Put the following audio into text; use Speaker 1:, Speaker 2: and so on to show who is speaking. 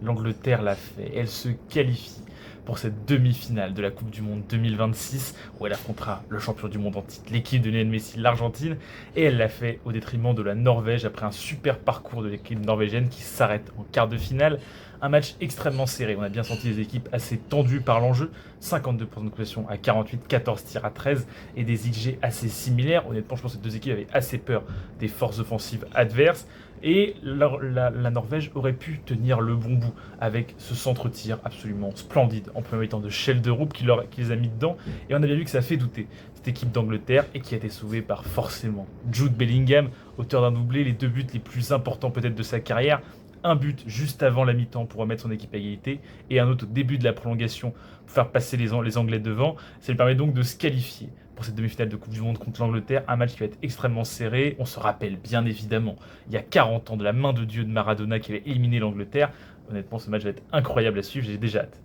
Speaker 1: L'Angleterre l'a fait, elle se qualifie pour cette demi-finale de la Coupe du Monde 2026 où elle affrontera le champion du monde en titre, l'équipe de Lionel Messi, l'Argentine, et elle l'a fait au détriment de la Norvège après un super parcours de l'équipe norvégienne qui s'arrête en quart de finale. Un match extrêmement serré, on a bien senti les équipes assez tendues par l'enjeu, 52% de possession à 48, 14 tirs à 13 et des XG assez similaires. Honnêtement, je pense que ces deux équipes avaient assez peur des forces offensives adverses. Et la Norvège aurait pu tenir le bon bout avec ce centre-tir absolument splendide en premier temps de Schjelderup qui les a mis dedans. Et on a bien vu que ça fait douter cette équipe d'Angleterre et qui a été sauvée par forcément Jude Bellingham, auteur d'un doublé, les deux buts les plus importants peut-être de sa carrière. Un but juste avant la mi-temps pour remettre son équipe à égalité et un autre au début de la prolongation pour faire passer les Anglais devant. Ça lui permet donc de se qualifier pour cette demi-finale de Coupe du Monde contre l'Angleterre, un match qui va être extrêmement serré. On se rappelle bien évidemment, il y a 40 ans, de la main de Dieu de Maradona qui avait éliminé l'Angleterre. Honnêtement, ce match va être incroyable à suivre, j'ai déjà hâte.